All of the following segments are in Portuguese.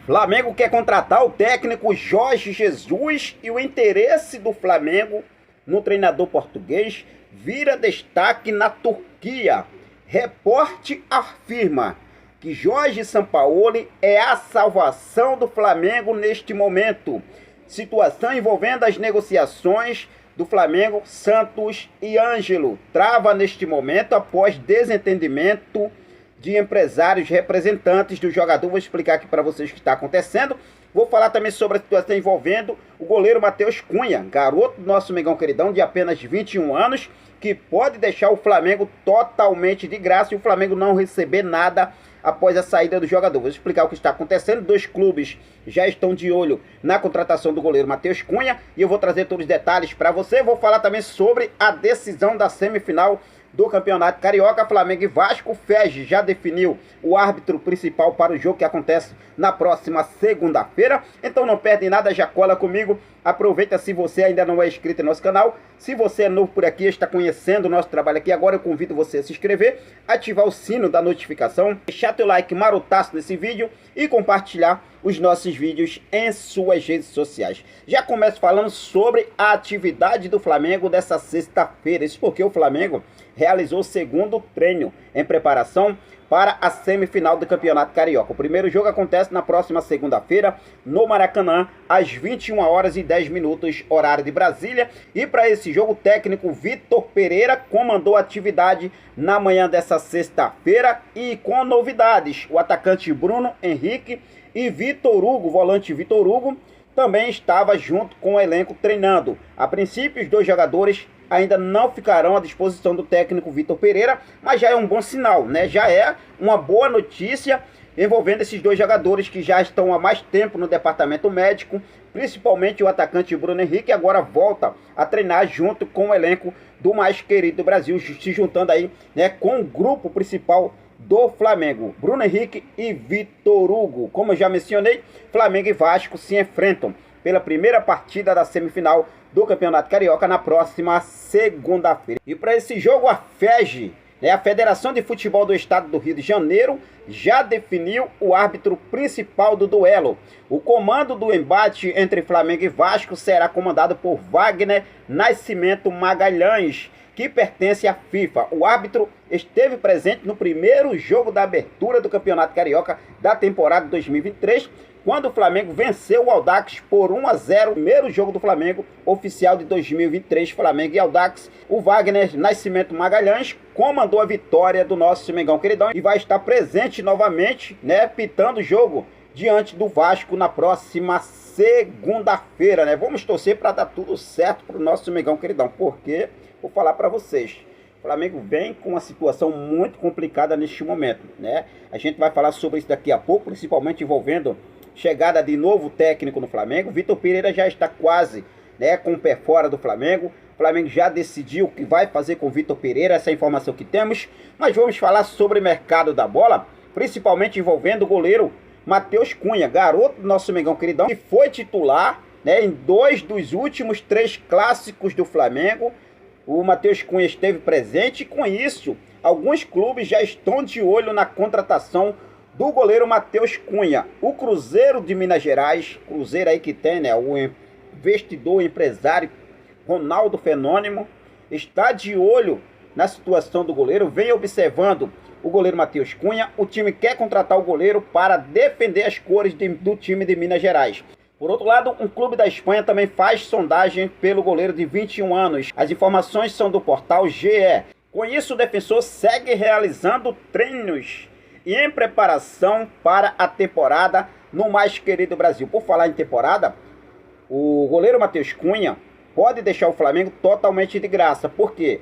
Flamengo quer contratar o técnico Jorge Jesus e o interesse do Flamengo no treinador português vira destaque na Turquia. Reporte afirma que Jorge Sampaoli é a salvação do Flamengo neste momento. Situação envolvendo as negociações do Flamengo, Santos e Ângelo trava neste momento após desentendimento de empresários representantes do jogador. Vou explicar aqui para vocês o que está acontecendo. Vou falar também sobre a situação envolvendo o goleiro Matheus Cunha, garoto do nosso Mengão Queridão de apenas 21 anos, que pode deixar o Flamengo totalmente de graça e o Flamengo não receber nada após a saída do jogador. Vou explicar o que está acontecendo. Dois clubes já estão de olho na contratação do goleiro Matheus Cunha e eu vou trazer todos os detalhes para você. Vou falar também sobre a decisão da semifinal do Campeonato Carioca. Flamengo e Vasco. FEG já definiu o árbitro principal para o jogo que acontece na próxima segunda-feira. Então não perde nada, já cola comigo. Aproveita, se você ainda não é inscrito em nosso canal. Se você é novo por aqui, está conhecendo o nosso trabalho aqui agora, eu convido você a se inscrever, ativar o sino da notificação, deixar teu like marotaço nesse vídeo e compartilhar os nossos vídeos em suas redes sociais. Já começo falando sobre a atividade do Flamengo dessa sexta-feira. Isso porque o Flamengo realizou o segundo treino em preparação para a semifinal do Campeonato Carioca. O primeiro jogo acontece na próxima segunda-feira no Maracanã, às 21h10, horário de Brasília. E para esse jogo, o técnico Vitor Pereira comandou a atividade na manhã dessa sexta-feira e com novidades. O atacante Bruno Henrique e Vitor Hugo, volante Vitor Hugo, também estava junto com o elenco treinando. A princípio, os dois jogadores ainda não ficarão à disposição do técnico Vitor Pereira, mas já é um bom sinal, né? Já é uma boa notícia envolvendo esses dois jogadores que já estão há mais tempo no departamento médico, principalmente o atacante Bruno Henrique, agora volta a treinar junto com o elenco do mais querido do Brasil, se juntando aí, né, com o grupo principal do Flamengo. Bruno Henrique e Vitor Hugo. Como eu já mencionei, Flamengo e Vasco se enfrentam pela primeira partida da semifinal do Campeonato Carioca na próxima segunda-feira. E para esse jogo, a FEG, a Federação de Futebol do Estado do Rio de Janeiro, já definiu o árbitro principal do duelo. O comando do embate entre Flamengo e Vasco será comandado por Wagner Nascimento Magalhães, que pertence à FIFA. O árbitro esteve presente no primeiro jogo da abertura do Campeonato Carioca da temporada 2023, quando o Flamengo venceu o Audax por 1-0, primeiro jogo do Flamengo oficial de 2023, Flamengo e Audax. O Wagner Nascimento Magalhães comandou a vitória do nosso Mengão Queridão e vai estar presente novamente, né, pitando o jogo diante do Vasco na próxima segunda-feira, né? Vamos torcer para dar tudo certo para o nosso Mengão Queridão, porque vou falar para vocês, o Flamengo vem com uma situação muito complicada neste momento, né? A gente vai falar sobre isso daqui a pouco, principalmente envolvendo chegada de novo técnico no Flamengo. Vitor Pereira já está quase, né, com o pé fora do Flamengo. O Flamengo já decidiu o que vai fazer com o Vitor Pereira, essa é a informação que temos. Mas vamos falar sobre o mercado da bola, principalmente envolvendo o goleiro Matheus Cunha, garoto do nosso Mengão Queridão, que foi titular, né, em 2 dos últimos 3 clássicos do Flamengo. O Matheus Cunha esteve presente e com isso, alguns clubes já estão de olho na contratação do goleiro Matheus Cunha. O Cruzeiro de Minas Gerais, Cruzeiro aí que tem, né, o investidor, empresário Ronaldo Fenômeno, está de olho na situação do goleiro, vem observando o goleiro Matheus Cunha. O time quer contratar o goleiro para defender as cores do time de Minas Gerais. Por outro lado, um clube da Espanha também faz sondagem pelo goleiro de 21 anos. As informações são do portal GE. Com isso, o defensor segue realizando treinos e em preparação para a temporada no mais querido Brasil. Por falar em temporada, o goleiro Matheus Cunha pode deixar o Flamengo totalmente de graça, porque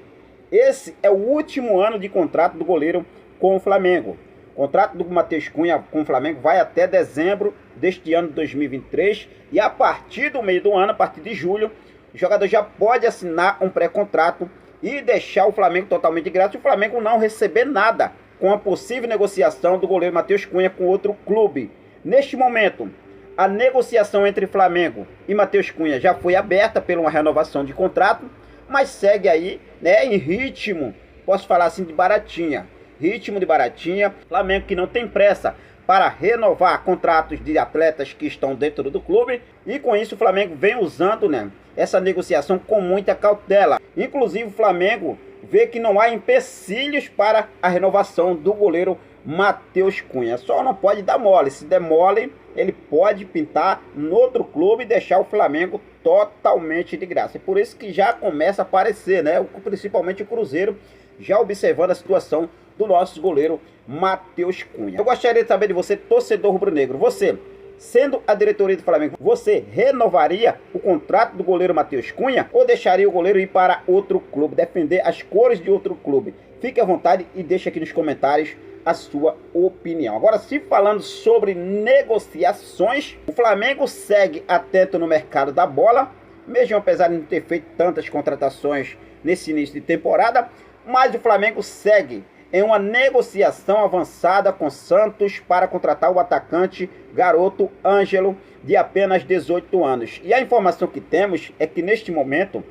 esse é o último ano de contrato do goleiro com o Flamengo. O contrato do Matheus Cunha com o Flamengo vai até dezembro deste ano de 2023 e a partir do meio do ano, a partir de julho, o jogador já pode assinar um pré-contrato e deixar o Flamengo totalmente de graça e o Flamengo não receber nada com a possível negociação do goleiro Matheus Cunha com outro clube. Neste momento, a negociação entre Flamengo e Matheus Cunha já foi aberta por uma renovação de contrato, mas segue aí, né, em ritmo, posso falar assim, de baratinha. Ritmo de baratinha. Flamengo que não tem pressa para renovar contratos de atletas que estão dentro do clube. E com isso o Flamengo vem usando, essa negociação com muita cautela. Inclusive o Flamengo vê que não há empecilhos para a renovação do goleiro Matheus Cunha. Só não pode dar mole. Se der mole, ele pode pintar no outro clube e deixar o Flamengo totalmente de graça. E por isso que já começa a aparecer, principalmente o Cruzeiro, já observando a situação do nosso goleiro Matheus Cunha. Eu gostaria de saber de você, torcedor rubro-negro. Você, sendo a diretoria do Flamengo, você renovaria o contrato do goleiro Matheus Cunha ou deixaria o goleiro ir para outro clube, defender as cores de outro clube? Fique à vontade e deixe aqui nos comentários a sua opinião. Agora, se falando sobre negociações, o Flamengo segue atento no mercado da bola, mesmo apesar de não ter feito tantas contratações nesse início de temporada, mas o Flamengo segue em uma negociação avançada com Santos para contratar o atacante garoto Ângelo, de apenas 18 anos. E a informação que temos é que neste momento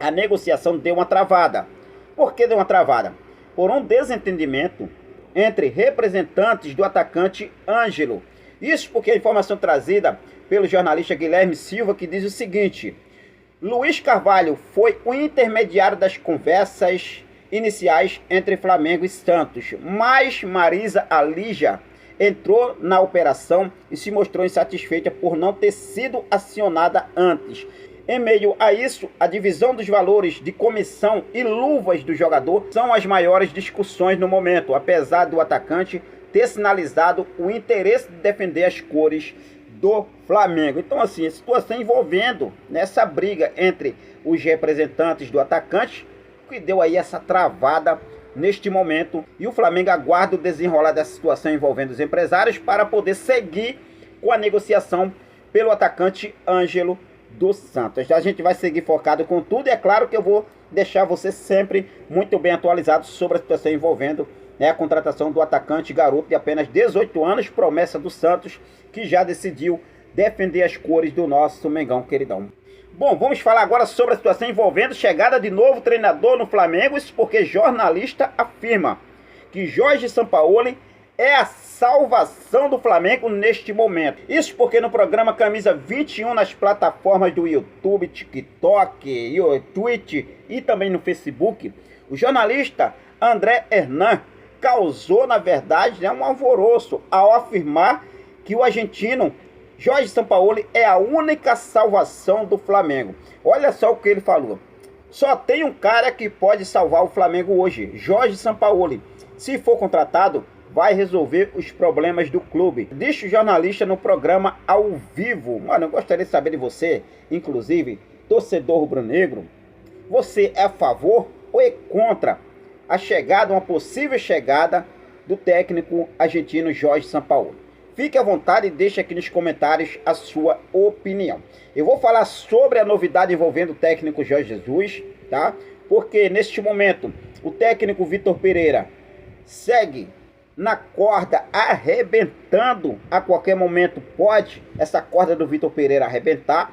a negociação deu uma travada. Por que deu uma travada? Por um desentendimento entre representantes do atacante Ângelo. Isso porque a informação trazida pelo jornalista Guilherme Silva, que diz o seguinte: Luiz Carvalho foi o intermediário das conversas iniciais entre Flamengo e Santos, mas Marisa Alija entrou na operação e se mostrou insatisfeita por não ter sido acionada antes. Em meio a isso, a divisão dos valores de comissão e luvas do jogador são as maiores discussões no momento, apesar do atacante ter sinalizado o interesse de defender as cores do Flamengo. Então, assim, a situação envolvendo nessa briga entre os representantes do atacante, que deu aí essa travada neste momento, e o Flamengo aguarda o desenrolar dessa situação envolvendo os empresários para poder seguir com a negociação pelo atacante Ângelo do Santos. A gente vai seguir focado com tudo, e é claro que eu vou deixar você sempre muito bem atualizado sobre a situação envolvendo a contratação do atacante garoto de apenas 18 anos, promessa do Santos, que já decidiu defender as cores do nosso Mengão queridão. Bom, vamos falar agora sobre a situação envolvendo chegada de novo treinador no Flamengo. Isso porque jornalista afirma que Jorge Sampaoli é a salvação do Flamengo neste momento. Isso porque no programa Camisa 21, nas plataformas do YouTube, TikTok, Twitch e também no Facebook, o jornalista André Hernan causou, na verdade, um alvoroço ao afirmar que o argentino Jorge Sampaoli é a única salvação do Flamengo. Olha só o que ele falou: só tem um cara que pode salvar o Flamengo hoje, Jorge Sampaoli. Se for contratado, vai resolver os problemas do clube. Diz o jornalista no programa ao vivo. Mano, eu gostaria de saber de você, inclusive, torcedor rubro-negro, você é a favor ou é contra a chegada, uma possível chegada do técnico argentino Jorge Sampaoli? Fique à vontade e deixe aqui nos comentários a sua opinião. Eu vou falar sobre a novidade envolvendo o técnico Jorge Jesus, tá? Porque neste momento o técnico Vitor Pereira segue na corda, arrebentando. A qualquer momento pode essa corda do Vitor Pereira arrebentar.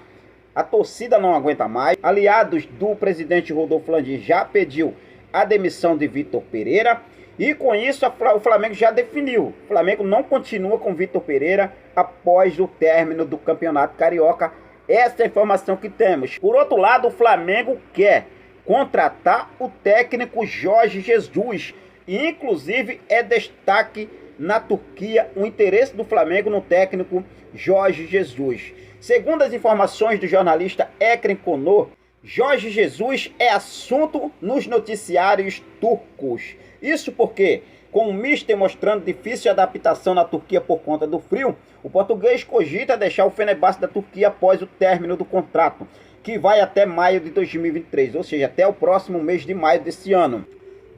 A torcida não aguenta mais. Aliados do presidente Rodolfo Landim já pediu a demissão de Vitor Pereira. E com isso o Flamengo já definiu. O Flamengo não continua com Vitor Pereira após o término do Campeonato Carioca. Essa é a informação que temos. Por outro lado, o Flamengo quer contratar o técnico Jorge Jesus. E inclusive é destaque na Turquia o interesse do Flamengo no técnico Jorge Jesus. Segundo as informações do jornalista Ekrem Konur, Jorge Jesus é assunto nos noticiários turcos. Isso porque, com o Mister mostrando difícil adaptação na Turquia por conta do frio, o português cogita deixar o Fenerbahçe da Turquia após o término do contrato, que vai até maio de 2023, ou seja, até o próximo mês de maio desse ano.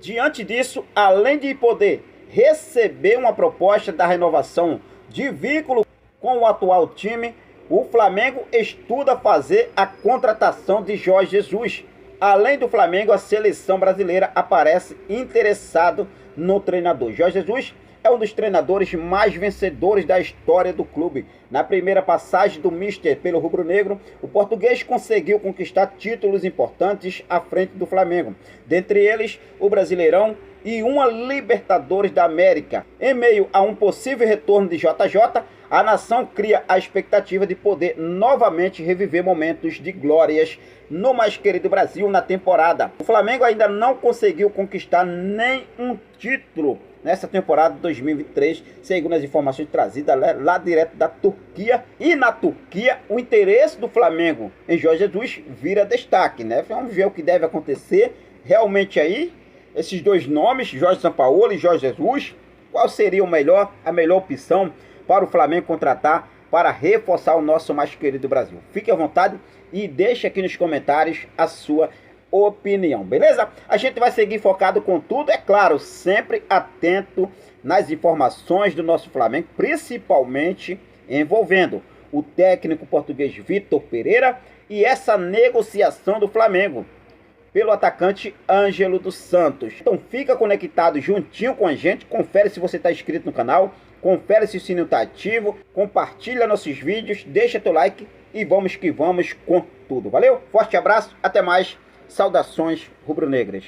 Diante disso, além de poder receber uma proposta da renovação de vínculo com o atual time, o Flamengo estuda fazer a contratação de Jorge Jesus. Além do Flamengo, a seleção brasileira aparece interessado no treinador. Jorge Jesus é um dos treinadores mais vencedores da história do clube. Na primeira passagem do Mister pelo rubro-negro, o português conseguiu conquistar títulos importantes à frente do Flamengo. Dentre eles, o Brasileirão e uma Libertadores da América. Em meio a um possível retorno de JJ, a nação cria a expectativa de poder novamente reviver momentos de glórias no mais querido Brasil na temporada. O Flamengo ainda não conseguiu conquistar nenhum título nessa temporada de 2023, segundo as informações trazidas lá direto da Turquia. E na Turquia, o interesse do Flamengo em Jorge Jesus vira destaque, né? Vamos ver o que deve acontecer realmente aí. Esses dois nomes, Jorge Sampaoli e Jorge Jesus, qual seria a melhor opção para o Flamengo contratar para reforçar o nosso mais querido Brasil? Fique à vontade e deixe aqui nos comentários a sua opinião, beleza? A gente vai seguir focado com tudo, é claro, sempre atento nas informações do nosso Flamengo, principalmente envolvendo o técnico português Vitor Pereira e essa negociação do Flamengo pelo atacante Ângelo dos Santos. Então fica conectado juntinho com a gente, confere se você está inscrito no canal, confere se o sininho está ativo, compartilha nossos vídeos, deixa teu like e vamos que vamos com tudo. Valeu, forte abraço, até mais, saudações rubro-negras.